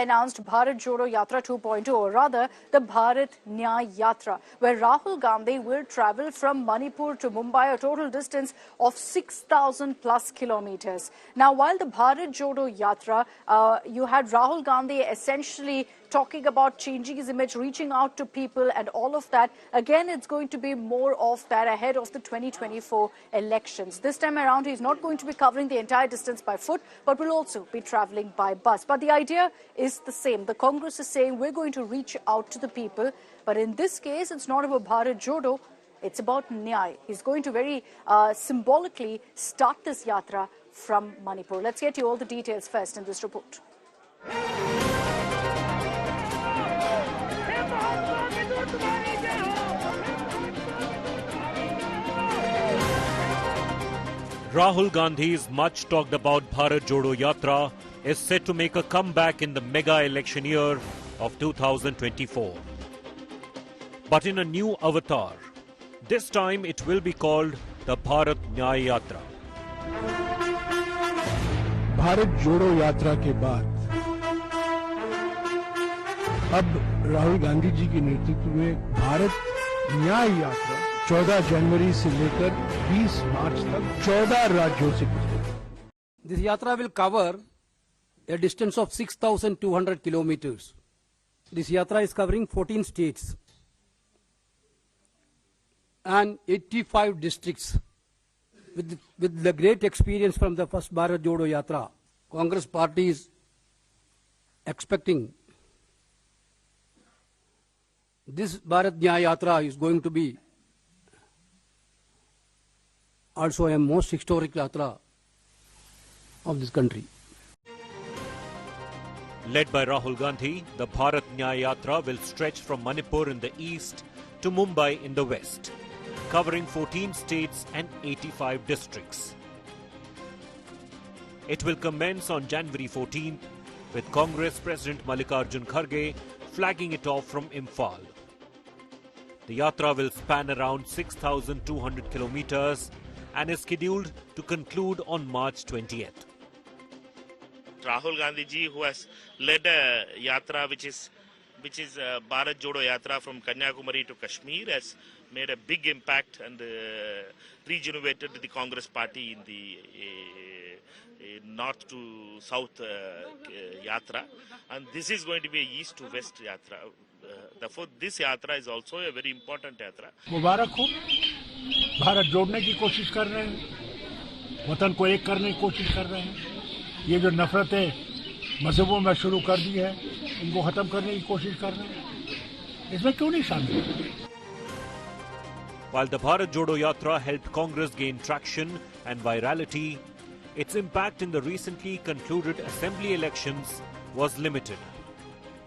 announced Bharat Yatra 2.0, or rather the Bharat Nyay Yatra, where Rahul Gandhi will travel from Manipur to Mumbai, a total distance of 6,000 plus kilometers. Now, while the Bharat Yatra, you had Rahul Gandhi essentially talking about changing his image, reaching out to people and all of that. Again, it's going to be more of that ahead of the 2024 elections. This time around, he's not going to be covering the entire distance by foot, but will also be traveling by bus. But the idea is the same. The Congress is saying we're going to reach out to the people. But in this case, it's not about Bharat Jodo. It's about Nyay. He's going to very symbolically start this yatra from Manipur. Let's get you all the details first in this report. Rahul Gandhi's much talked about Bharat Jodo Yatra is set to make a comeback in the mega election year of 2024. But in a new avatar. This time it will be called the Bharat Nyay Yatra. Bharat जोड़ो यात्रा के बाद अब राहुल गांधी जी के नेतृत्व में भारत न्याय यात्रा 14 जनवरी से लेकर 20 मार्च तक 14 राज्यों से गुजरेगी. This yatra will cover a distance of 6,200 kilometers. This yatra is covering 14 states and 85 districts. With the great experience from the first Bharat Jodo Yatra, Congress party is expecting this Bharat Nyay Yatra is going to be also a most historic yatra of this country. Led by Rahul Gandhi, the Bharat Nyay Yatra will stretch from Manipur in the east to Mumbai in the west, covering 14 states and 85 districts. It will commence on January 14th, with Congress President Mallikarjun Kharge flagging it off from Imphal. The yatra will span around 6,200 kilometers and is scheduled to conclude on March 20th. Rahul Gandhi ji, who has led a yatra which is Bharat Jodo Yatra from Kanyakumari to Kashmir, has made a big impact and regenerated the Congress party in the north to south yatra, and this is going to be a east to west yatra. Therefore, this yatra is also a very important yatra. मुबारक हो, भारत जोड़ने की कोशिश कर रहे हैं, वतन को एक करने की कोशिश कर रहे हैं. ये जो नफरतें मजहबों में शुरू कर दी है, इनको खत्म करने की कोशिश कर रहे हैं. इसमें क्यों नहीं शामिल? While the Bharat Jodo Yatra helped Congress gain traction and virality, its impact in the recently concluded assembly elections was limited.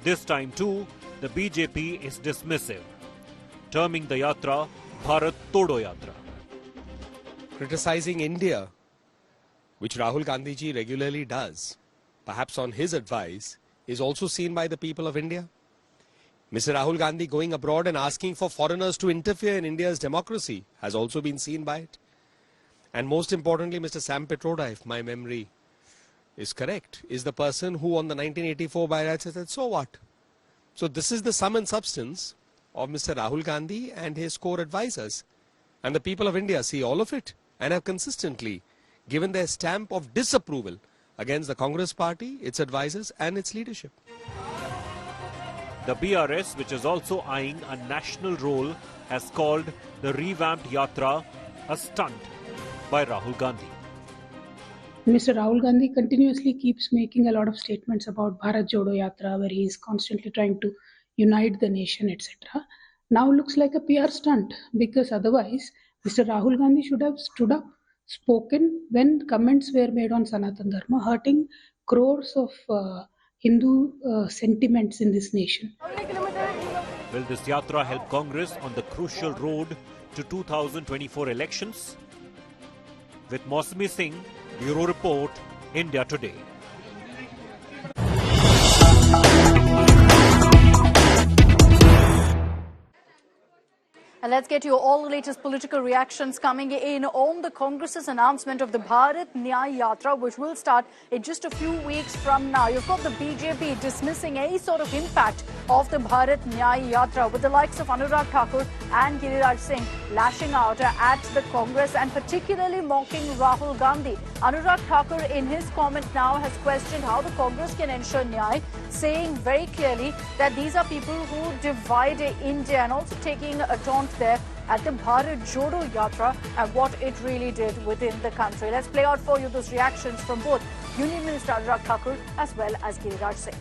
This time too, the BJP is dismissive, terming the yatra Bharat Todo Yatra. Criticizing India, which Rahul Gandhi ji regularly does, perhaps on his advice, is also seen by the people of India. Mr. Rahul Gandhi going abroad and asking for foreigners to interfere in India's democracy has also been seen by it. And most importantly, Mr. Sam Pitroda, if my memory is correct, is the person who on the 1984 by-election said, so what? So this is the sum and substance of Mr. Rahul Gandhi and his core advisors. And the people of India see all of it and have consistently given their stamp of disapproval against the Congress party, its advisors and its leadership. The BRS, which is also eyeing a national role, has called the revamped yatra a stunt by Rahul Gandhi. Mr. Rahul Gandhi continuously keeps making a lot of statements about Bharat Jodo Yatra, where he is constantly trying to unite the nation, etc. Now looks like a PR stunt, because otherwise Mr. Rahul Gandhi should have stood up, spoken when comments were made on Sanatan Dharma, hurting crores of Hindu sentiments in this nation. Will this yatra help Congress on the crucial road to 2024 elections? With Mausami Singh, Bureau Report, India Today. And let's get you all the latest political reactions coming in on the Congress's announcement of the Bharat Nyay Yatra, which will start in just a few weeks from now. You've got the BJP dismissing any sort of impact of the Bharat Nyay Yatra, with the likes of Anurag Thakur and Giriraj Singh lashing out at the Congress and particularly mocking Rahul Gandhi. Anurag Thakur, in his comment now, has questioned how the Congress can ensure Nyay, saying very clearly that these are people who divide India, and also taking a taunt there at the Bharat Jodo Yatra and what it really did within the country. Let's play out for you those reactions from both Union Minister Anurag Thakur as well as Giriraj Singh.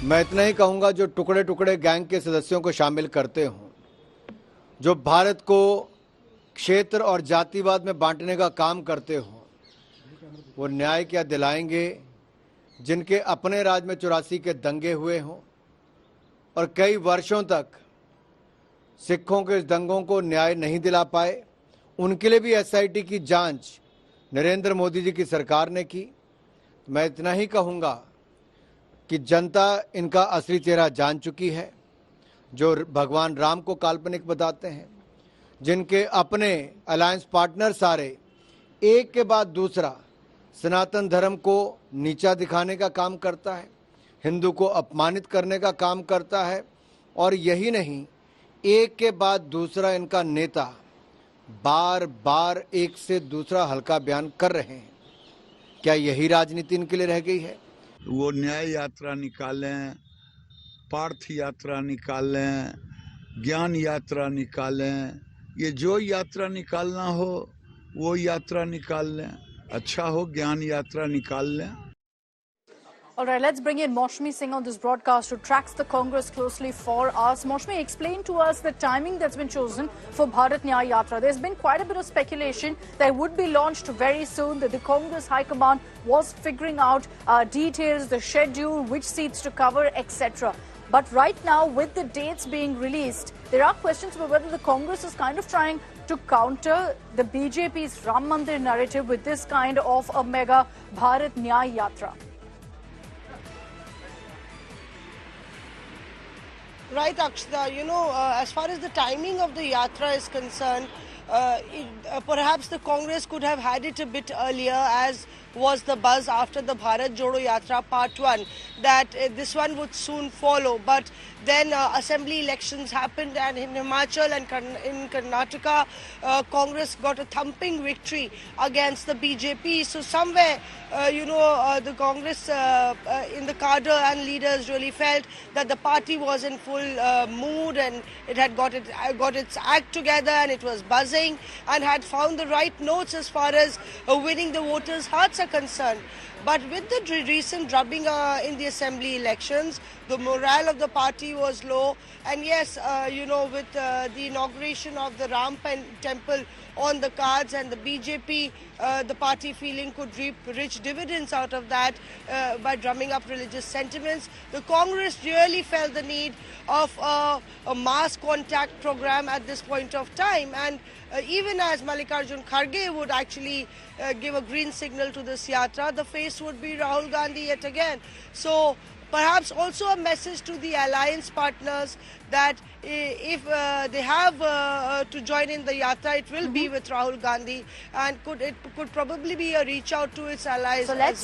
मैं इतना ही कहूंगा, जो टुकड़े टुकड़े gang के सदस्यों को शामिल करते हों, जो भारत को क्षेत्र और जातिवाद में बांटने का काम करते हों, वो न्याय क्या दिलाएंगे जिनके अपने राज्य में 84 के दंगे हुए हों और कई वर्षों तक सिखों के इस दंगों को न्याय नहीं दिला पाए। उनके लिए भी एसआईटी की जांच नरेंद्र मोदी जी की सरकार ने की। मैं इतना ही कहूंगा कि जनता इनका असली चेहरा जान चुकी है, जो भगवान राम को काल्पनिक बताते हैं, जिनके अपने अलायंस पार्टनर सारे एक के बाद दूसरा सनातन धर्म को नीचा दिखाने का काम करता है, हिंदू को अपमानित करने का काम करता है, और यही नहीं, एक के बाद दूसरा इनका नेता बार बार एक से दूसरा हल्का बयान कर रहे हैं। क्या यही राजनीति इनके लिए रह गई है? वो न्याय यात्रा निकालें, पार्थ यात्रा निकालें, ज्ञान यात्रा निकालें, ये जो यात्रा निकालना हो वो यात्रा निकाल लें। अच्छा हो ज्ञान यात्रा निकाल लें। All right, let's bring in Maushmi Singh on this broadcast, who tracks the Congress closely for us. Maushmi, explain to us the timing that's been chosen for Bharat Nyay Yatra. There's been quite a bit of speculation that it would be launched very soon, that the Congress High Command was figuring out details, the schedule, which seats to cover, etc. But right now, with the dates being released, there are questions about whether the Congress is kind of trying to counter the BJP's Ram Mandir narrative with this kind of a mega Bharat Nyay Yatra. Right, Akshita. As far as the timing of the Yatra is concerned, perhaps the Congress could have had it a bit earlier, as was the buzz after the Bharat Jodo Yatra Part 1, that this one would soon follow. But then assembly elections happened, and in Himachal and in Karnataka, Congress got a thumping victory against the BJP. So somewhere, the Congress in the cadre and leaders really felt that the party was in full mood, and it had got its act together, and it was buzzing and had found the right notes as far as winning the voters' hearts are concerned. But with the recent drubbing in the assembly elections, the morale of the party was low. And yes, with the inauguration of the Ram temple on the cards, and the BJP, the party feeling could reap rich dividends out of that by drumming up religious sentiments, the Congress really felt the need of a mass contact program at this point of time. And even as Mallikarjun Kharge would actually give a green signal to this yatra, the face would be Rahul Gandhi yet again. So perhaps also a message to the alliance partners that if they have to join in the yatra, it will be with Rahul Gandhi, and it could probably be a reach out to its allies. So let's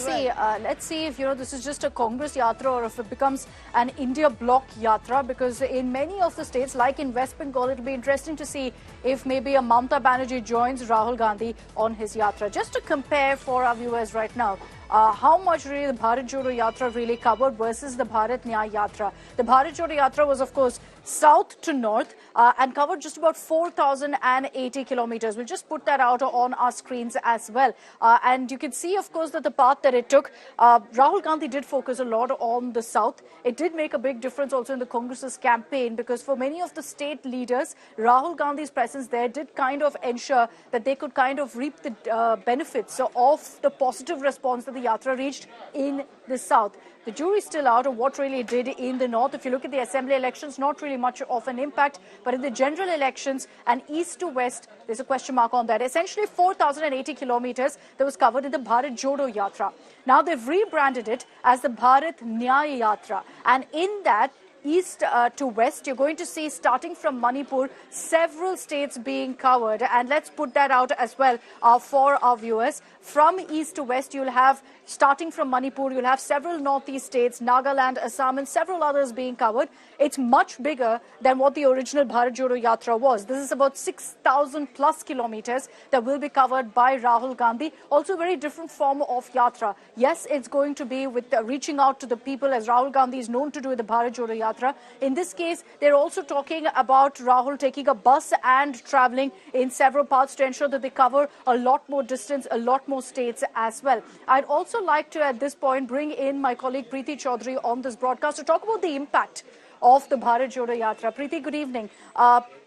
see if this is just a Congress yatra or if it becomes an India bloc yatra, because in many of the states, like in West Bengal, it'll be interesting to see if maybe a Mamata Banerjee joins Rahul Gandhi on his yatra. Just to compare for our viewers right now, how much really the Bharat Jodo Yatra really covered versus the Bharat Nyay Yatra. The Bharat Jodo Yatra was, of course, south to north and covered just about 4,080 kilometers. We'll just put that out on our screens as well. And you can see, of course, that the path that it took, Rahul Gandhi did focus a lot on the south. It did make a big difference also in the Congress's campaign, because for many of the state leaders, Rahul Gandhi's presence there did kind of ensure that they could kind of reap the benefits of the positive response that the Yatra reached in the south. The jury's still out of what really did in the north. If you look at the assembly elections, not really much of an impact. But in the general elections and east to west, there's a question mark on that. Essentially 4,080 kilometers that was covered in the Bharat Jodo Yatra. Now they've rebranded it as the Bharat Nyay Yatra. And in that, east to west, you're going to see, starting from Manipur, several states being covered. And let's put that out as well for our viewers. From east to west, you'll have, starting from Manipur, you'll have several northeast states, Nagaland, Assam, and several others being covered. It's much bigger than what the original Bharat Jodo Yatra was. This is about 6,000 plus kilometers that will be covered by Rahul Gandhi. Also a very different form of Yatra. Yes, it's going to be with reaching out to the people, as Rahul Gandhi is known to do with the Bharat Jodo Yatra. In this case, they're also talking about Rahul taking a bus and traveling in several parts to ensure that they cover a lot more distance, a lot more states as well. I'd also like to, at this point, bring in my colleague Preeti Chaudhary on this broadcast to talk about the impact of the Bharat Jodo Yatra. Preeti, good evening.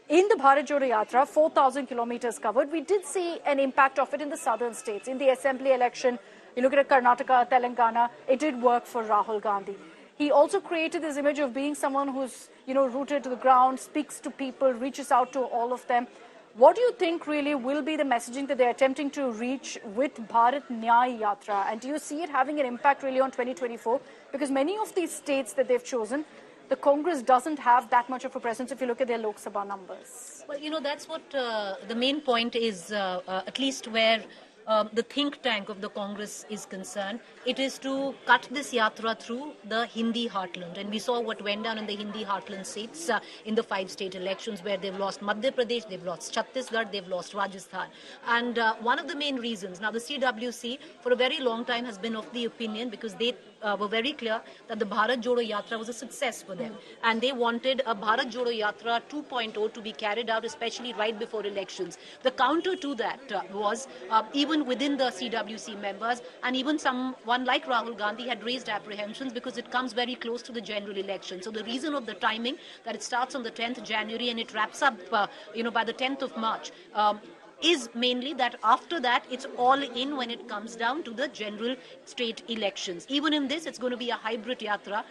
In the Bharat Jodo Yatra, 4,000 kilometers covered, we did see an impact of it in the southern states. In the assembly election, you look at Karnataka, Telangana, it did work for Rahul Gandhi. He also created this image of being someone who's, rooted to the ground, speaks to people, reaches out to all of them. What do you think really will be the messaging that they're attempting to reach with Bharat Nyay Yatra? And do you see it having an impact really on 2024? Because many of these states that they've chosen, the Congress doesn't have that much of a presence if you look at their Lok Sabha numbers. Well, that's what the main point is, at least where the think tank of the Congress is concerned. It is to cut this yatra through the Hindi heartland. And we saw what went down in the Hindi heartland seats in the 5 state elections, where they've lost Madhya Pradesh, they've lost Chhattisgarh, they've lost Rajasthan. And one of the main reasons, now the CWC for a very long time has been of the opinion, because they were very clear that the Bharat Jodo Yatra was a success for them. And they wanted a Bharat Jodo Yatra 2.0 to be carried out, especially right before elections. The counter to that was even within the CWC members, and even someone like Rahul Gandhi had raised apprehensions because it comes very close to the general election. So the reason of the timing, that it starts on the 10th January and it wraps up, by the 10th of March, is mainly that after that it's all in when it comes down to the general state elections. Even in this, it's going to be a hybrid yatra.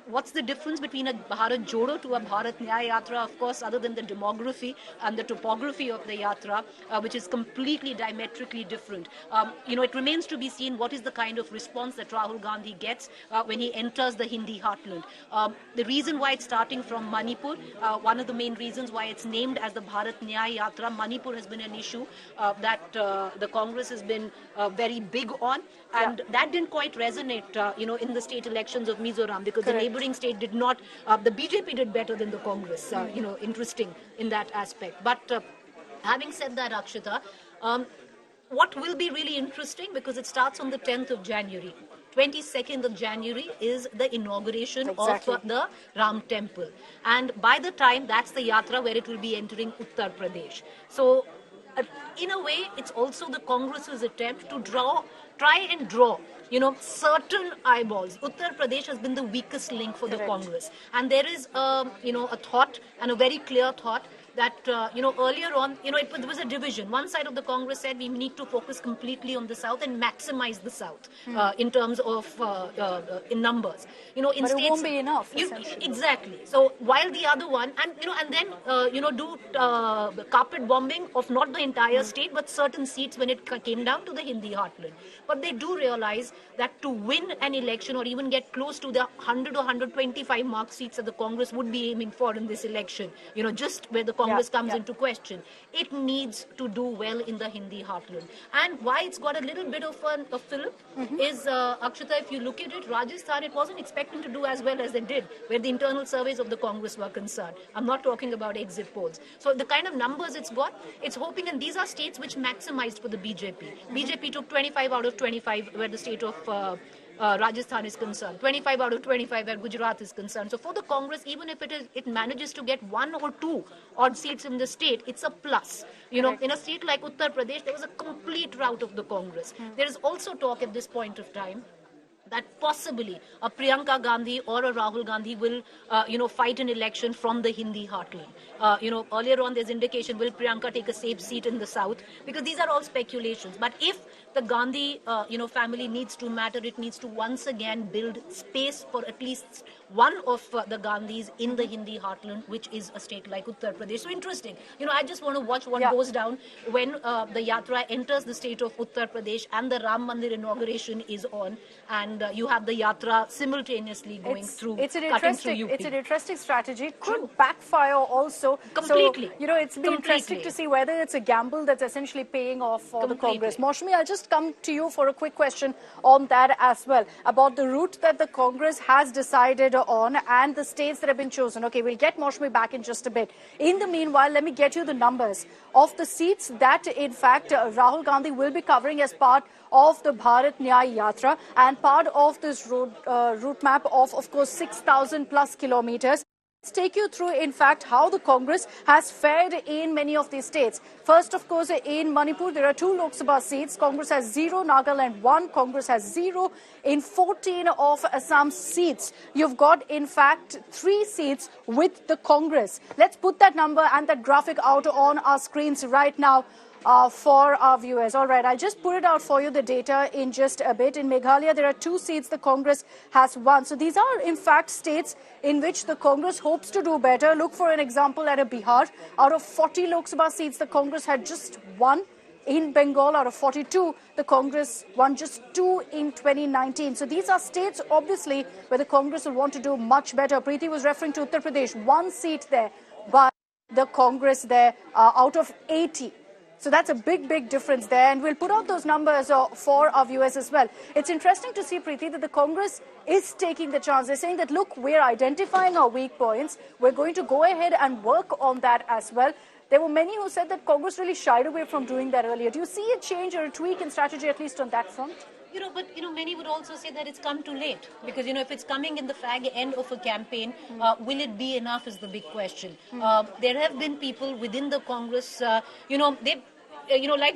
What's the difference between a Bharat Jodo to a Bharat Nyay Yatra? Of course, other than the demography and the topography of the yatra, which is completely diametrically different. It remains to be seen what is the kind of response that Rahul Gandhi gets when he enters the Hindi heartland. The reason why it's starting from Manipur, one of the main reasons why it's named as the Bharat Nyay Yatra, Manipur has been an issue that the Congress has been very big on, and that didn't quite resonate, in the state elections of Mizoram, because the neighboring state did not, the BJP did better than the Congress, interesting in that aspect. But having said that, Akshita, what will be really interesting, because it starts on the 10th of January. 22nd of January is the inauguration of the Ram Temple. And by the time, that's the yatra where it will be entering Uttar Pradesh. So, in a way, it's also the Congress's attempt to try and draw certain eyeballs. Uttar Pradesh has been the weakest link for the Congress. And there is, a thought, and a very clear thought, that, earlier on, there was a division. One side of the Congress said we need to focus completely on the South and maximize the South in terms of in numbers. In but states, it won't be enough, exactly. So while the other one, and then, do carpet bombing of not the entire state, but certain seats when it came down to the Hindi heartland. But they do realize that to win an election or even get close to the 100 or 125 mark seats that the Congress would be aiming for in this election, just where the Congress comes into question, it needs to do well in the Hindi heartland. And why it's got a little bit of a fillip is, Akshita, if you look at it, Rajasthan, it wasn't expecting to do as well as they did, where the internal surveys of the Congress were concerned. I'm not talking about exit polls. So the kind of numbers it's got, it's hoping, and these are states which maximized for the BJP. BJP took 25 out of 25 where the state of Rajasthan is concerned, 25 out of 25 where Gujarat is concerned. So for the Congress, even if it manages to get 1 or 2 odd seats in the state, it's a plus. In a state like Uttar Pradesh, there was a complete rout of the Congress. There is also talk at this point of time that possibly a Priyanka Gandhi or a Rahul Gandhi will, fight an election from the Hindi heartland. Earlier on there's indication, will Priyanka take a safe seat in the south? Because these are all speculations. But if the Gandhi, family needs to matter, it needs to once again build space for at least one of the Gandhis in the Hindi heartland, which is a state like Uttar Pradesh. So interesting. I just want to watch what goes down when the yatra enters the state of Uttar Pradesh and the Ram Mandir inauguration is on. And and you have the Yatra simultaneously going through, it's an cutting through UP. It's an interesting strategy. Could backfire also. Completely. So, it's been interesting to see whether it's a gamble that's essentially paying off for the Congress. Maushami, I'll just come to you for a quick question on that as well, about the route that the Congress has decided on and the states that have been chosen. Okay, we'll get Maushami back in just a bit. In the meanwhile, let me get you the numbers of the seats that, in fact, Rahul Gandhi will be covering as part of the Bharat Nyay Yatra and part of this route map of course, 6,000 plus kilometers. Let's take you through, in fact, how the Congress has fared in many of these states. First, of course, in Manipur, there are 2 Lok Sabha seats. Congress has 0, Nagaland 1. Congress has 0 in 14 of Assam seats. You've got, in fact, 3 seats with the Congress. Let's put that number and that graphic out on our screens right now. For our viewers. All right, I'll just put it out for you, the data, in just a bit. In Meghalaya, there are 2 seats. The Congress has 1. So these are, in fact, states in which the Congress hopes to do better. Look for an example at a Bihar. Out of 40 Lok Sabha seats, the Congress had just 1. In Bengal, out of 42, the Congress won just 2 in 2019. So these are states, obviously, where the Congress will want to do much better. Preeti was referring to Uttar Pradesh, 1 seat there, but the Congress there out of 80. So that's a big, big difference there. And we'll put out those numbers for our viewers as well. It's interesting to see, Preeti, that the Congress is taking the chance. They're saying that, look, we're identifying our weak points. We're going to go ahead and work on that as well. There were many who said that Congress really shied away from doing that earlier. Do you see a change or a tweak in strategy, at least on that front? But many would also say that it's come too late because, if it's coming in the fag end of a campaign, will it be enough is the big question. There have been people within the Congress, like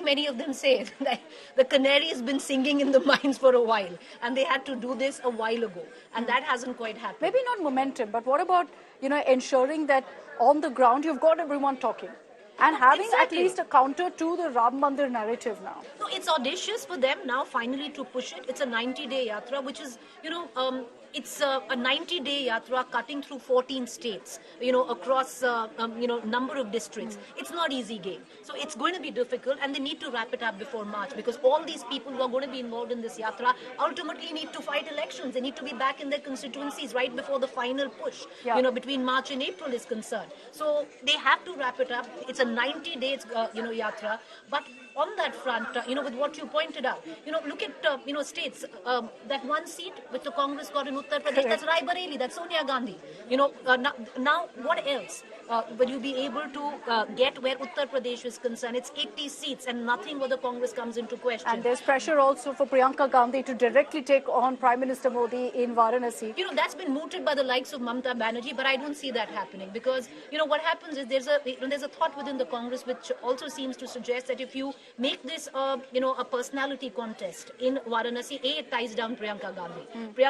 many of them say, that the canary has been singing in the mines for a while and they had to do this a while ago and that hasn't quite happened. Maybe not momentum, but what about, ensuring that on the ground you've got everyone talking? And having at least a counter to the Ram Mandir narrative now. No, it's audacious for them now finally to push it. It's a 90-day yatra, which is, it's a 90-day yatra cutting through 14 states, across, number of districts. It's not easy game. So it's going to be difficult and they need to wrap it up before March because all these people who are going to be involved in this yatra ultimately need to fight elections. They need to be back in their constituencies right before the final push, between March and April is concerned. So they have to wrap it up. It's a 90-day, yatra. But on that front, with what you pointed out, look at, states, that 1 seat which the Congress got in Uttar Pradesh, that's Rai Bareli, that's Sonia Gandhi. Now what else will you be able to get where Uttar Pradesh is concerned? It's 80 seats and nothing where the Congress comes into question. And there's pressure also for Priyanka Gandhi to directly take on Prime Minister Modi in Varanasi. That's been mooted by the likes of Mamata Banerjee, but I don't see that happening because, what happens is there's a thought within the Congress which also seems to suggest that if you make this, a personality contest in Varanasi, it ties down Priyanka Gandhi.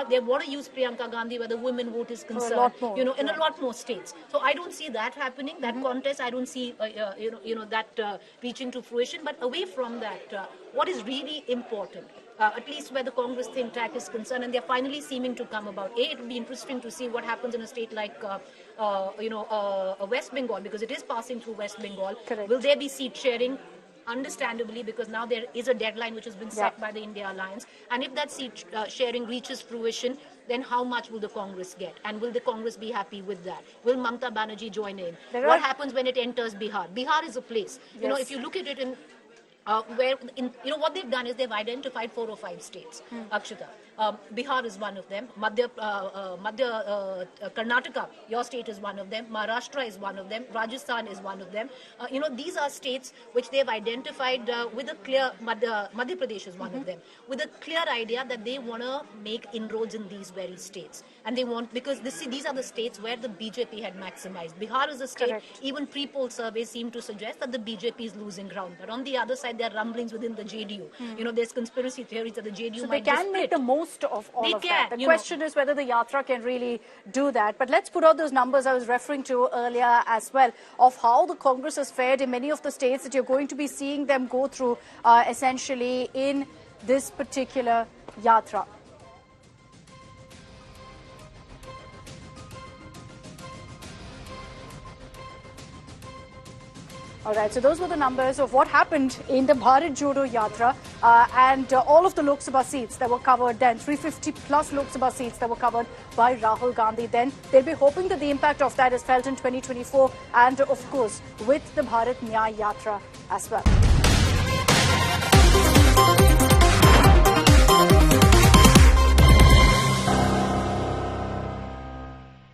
They want to use Priyanka Gandhi where the women vote is concerned, in a lot more states. So I don't see that happening, that contest. I don't see, that reaching to fruition. But away from that, what is really important, at least where the Congress think tank is concerned, and they're finally seeming to come about. It would be interesting to see what happens in a state like, West Bengal, because it is passing through West Bengal. Correct. Will there be seat sharing? Understandably, because now there is a deadline which has been set by the India Alliance. And if that seat sharing reaches fruition, then how much will the Congress get? And will the Congress be happy with that? Will Mamata Banerjee join in? What happens when it enters Bihar? Bihar is a place. If you look at it in what they've done is they've identified 4 or 5 states. Akshita, Bihar is one of them. Karnataka, your state, is one of them. Maharashtra is one of them. Rajasthan is one of them. These are states which they've identified with a clear. Madhya Pradesh is one of them, with a clear idea that they want to make inroads in these very states, and they want, because these are the states where the BJP had maximized. Bihar is a state. Even pre-poll surveys seem to suggest that the BJP is losing ground. But on the other side, there are rumblings within the JDU. There's conspiracy theories that the JDU might they can make the most of all of that. The question is whether the Yatra can really do that. But let's put out those numbers I was referring to earlier as well, of how the Congress has fared in many of the states that you're going to be seeing them go through essentially in this particular Yatra. All right, so those were the numbers of what happened in the Bharat Jodo Yatra and all of the Lok Sabha seats that were covered then, 350 plus Lok Sabha seats that were covered by Rahul Gandhi then. They'll be hoping that the impact of that is felt in 2024 and, of course, with the Bharat Nyay Yatra as well.